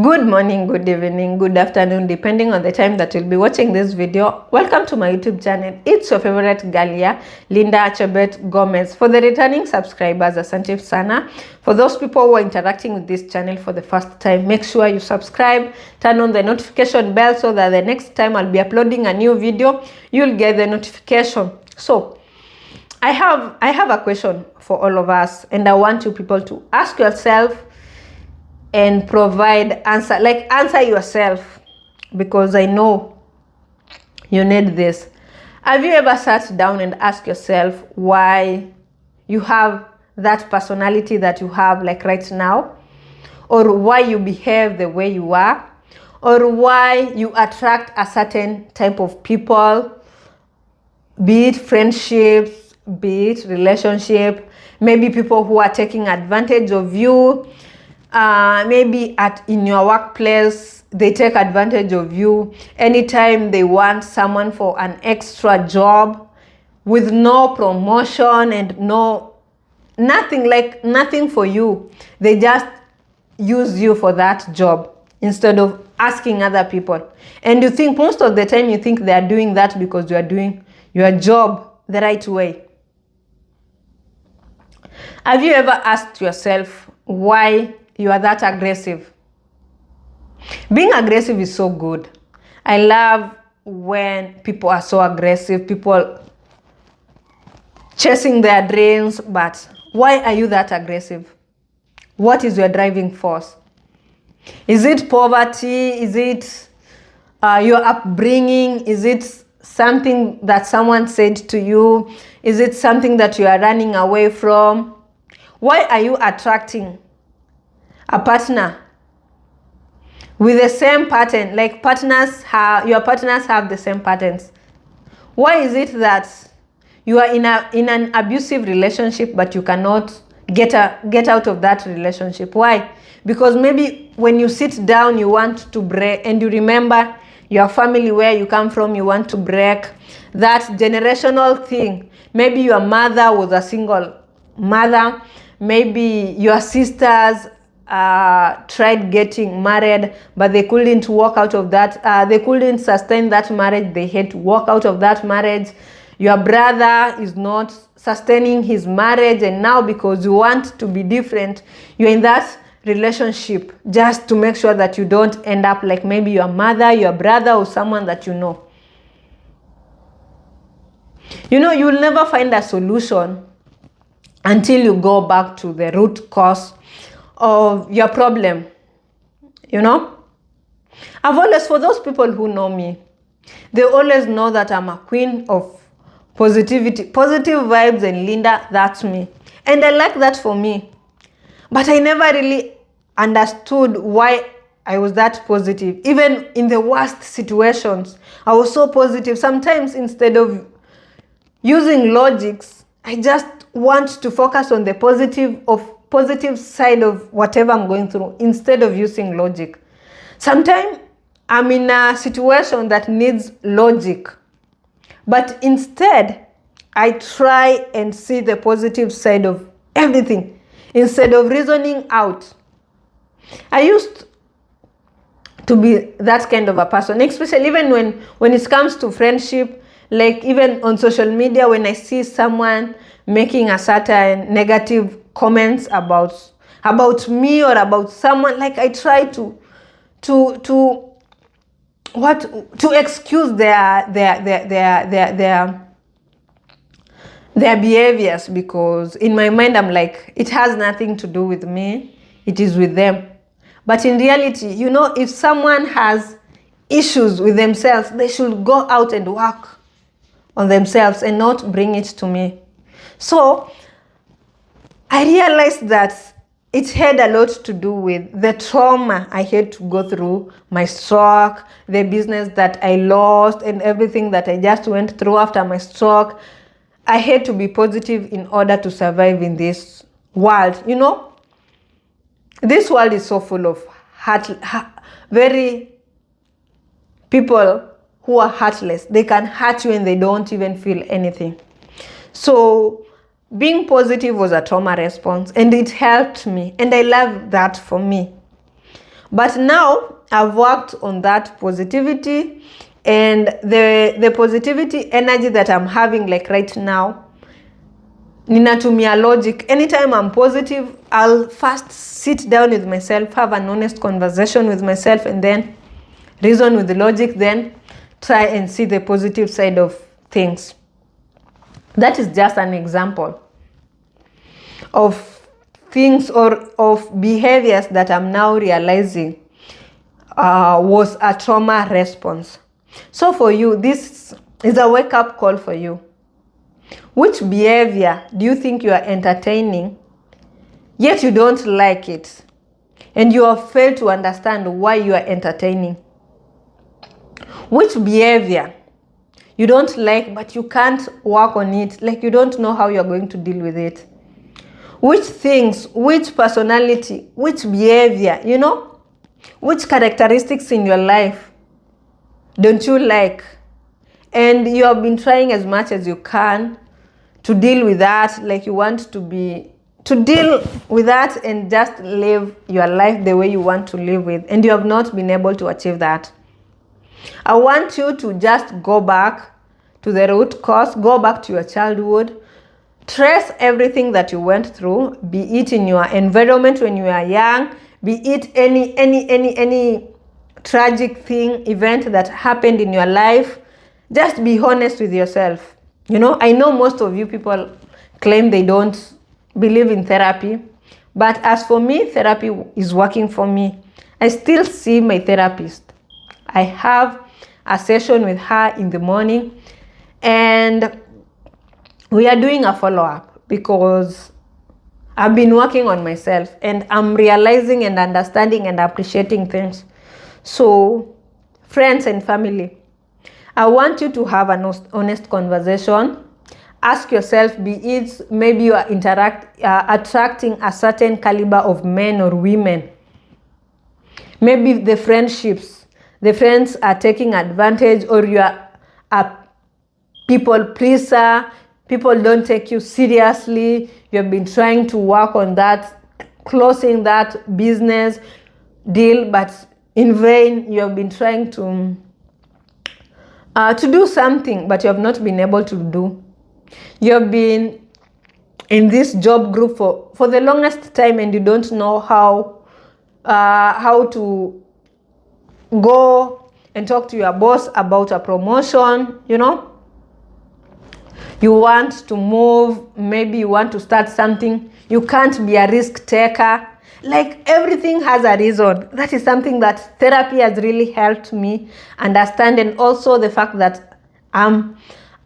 Good morning, good evening, good afternoon, depending on the time that you'll be watching this video. Welcome to my YouTube channel. It's your favorite girl here, Linda Chebet Gomez. For the returning subscribers, asante sana. For those people who are interacting with this channel for the first time, make sure you subscribe, turn on the notification bell so that the next time I'll be uploading a new video, you'll get the notification. So, I have a question for all of us, and I want you people to ask yourself and provide answer yourself, because I know you need this. Have you ever sat down and asked yourself why you have that personality that you have like right now, or why you behave the way you are, or why you attract a certain type of people, be it friendships, be it relationship, maybe people who are taking advantage of you, maybe in your workplace they take advantage of you anytime they want someone for an extra job with no promotion and nothing for you. They just use you for that job instead of asking other people. And you think most of the time you think they are doing that because you are doing your job the right way. Have you ever asked yourself why you are that aggressive? Being aggressive is so good. I love when people are so aggressive, people chasing their dreams, but why are you that aggressive? What is your driving force? Is it poverty? Is it your upbringing? Is it something that someone said to you? Is it something that you are running away from? Why are you attracting a partner with the same pattern? Like your partners have the same patterns. Why is it that you are in an abusive relationship but you cannot get out of that relationship? Why? Because maybe when you sit down you want to break, and you remember your family, where you come from, you want to break that generational thing. Maybe your mother was a single mother, maybe your sisters tried getting married but they couldn't walk out of that, they couldn't sustain that marriage, they had to walk out of that marriage. Your brother is not sustaining his marriage, and now because you want to be different, you're in that relationship just to make sure that you don't end up like maybe your mother, your brother, or someone that you know. You'll never find a solution until you go back to the root cause of your problem. I've always, for those people who know me, they always know that I'm a queen of positivity, positive vibes, and Linda, that's me. And I like that for me. But I never really understood why I was that positive. Even in the worst situations, I was so positive. Sometimes instead of using logics, I just want to focus on the positive side of whatever I'm going through instead of using logic. Sometimes I'm in a situation that needs logic, but instead I try and see the positive side of everything instead of reasoning out. I used to be that kind of a person, especially even when it comes to friendship. Like even on social media, when I see someone making a certain negative comments about me or about someone, like I try to excuse their behaviors, because in my mind I'm like, it has nothing to do with me, it is with them. But in reality, if someone has issues with themselves, they should go out and work on themselves and not bring it to me. So I realized that it had a lot to do with the trauma I had to go through, my stroke, the business that I lost, and everything that I just went through after my stroke. I had to be positive in order to survive in this world. This world is so full of very people who are heartless. They can hurt you and they don't even feel anything. So being positive was a trauma response, and it helped me, and I love that for me. But now I've worked on that positivity, and the positivity energy that I'm having like right now, ninatumia logic. Anytime I'm positive, I'll first sit down with myself, have an honest conversation with myself, and then reason with the logic, then try and see the positive side of things. That is just an example of things or of behaviors that I'm now realizing was a trauma response. So for you, this is a wake-up call for you. Which behavior do you think you are entertaining, yet you don't like it, and you have failed to understand why you are entertaining? Which behavior you don't like, but you can't work on it, like you don't know how you're going to deal with it? Which things, which personality, which behavior, which characteristics in your life don't you like? And you have been trying as much as you can to deal with that, like you want to deal with that and just live your life the way you want to live with, and you have not been able to achieve that. I want you to just go back to the root cause, go back to your childhood, trace everything that you went through, be it in your environment when you were young, be it any tragic thing, event that happened in your life. Just be honest with yourself. I know most of you people claim they don't believe in therapy, but as for me, therapy is working for me. I still see my therapist. I have a session with her in the morning, and we are doing a follow-up because I've been working on myself and I'm realizing and understanding and appreciating things. So, friends and family, I want you to have an honest conversation. Ask yourself, be it maybe you are attracting a certain caliber of men or women. Maybe the friends are taking advantage, or you are a people pleaser. People don't take you seriously. You have been trying to work on that, closing that business deal, but in vain. You have been trying to do something, but you have not been able to do. You have been in this job group for the longest time, and you don't know how to go and talk to your boss about a promotion. You want to move, maybe you want to start something. You can't be a risk taker. Like, everything has a reason. That is something that therapy has really helped me understand, and also the fact that I'm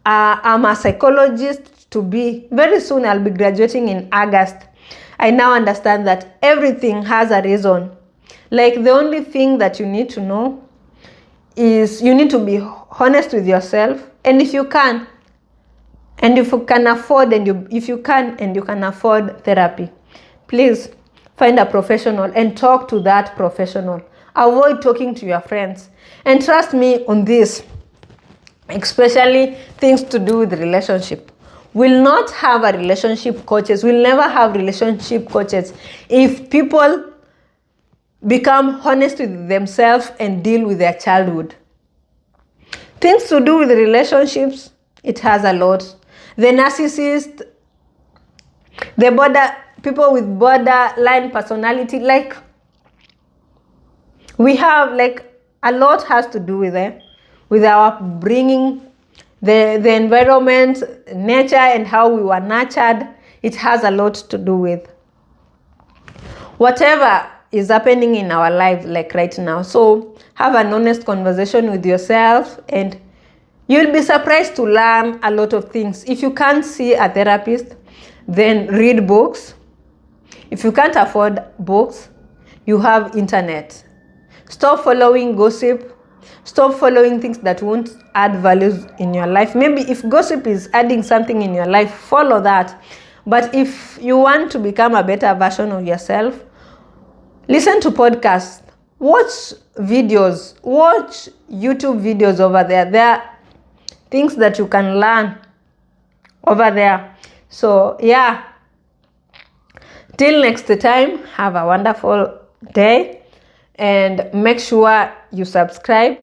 a psychologist to be. Very soon I'll be graduating in August. I now understand that everything has a reason. Like, the only thing that you need to know is you need to be honest with yourself, and if you can, and if you can afford, if you can afford therapy, please find a professional and talk to that professional. Avoid talking to your friends. And trust me on this, especially things to do with relationship. We'll not have a relationship coaches. We'll never have relationship coaches if people become honest with themselves and deal with their childhood. Things to do with relationships, it has a lot. The narcissist, people with borderline personality, like, we have, like, a lot has to do with it, with our upbringing, the environment, nature, and how we were nurtured. It has a lot to do with whatever is happening in our lives, like right now. So have an honest conversation with yourself, and you'll be surprised to learn a lot of things. If you can't see a therapist, then read books. If you can't afford books, you have internet. Stop following gossip. Stop following things that won't add values in your life. Maybe if gossip is adding something in your life, follow that. But if you want to become a better version of yourself, listen to podcasts, watch videos, watch YouTube videos over there. There are things that you can learn over there. So yeah, till next time, have a wonderful day, and make sure you subscribe.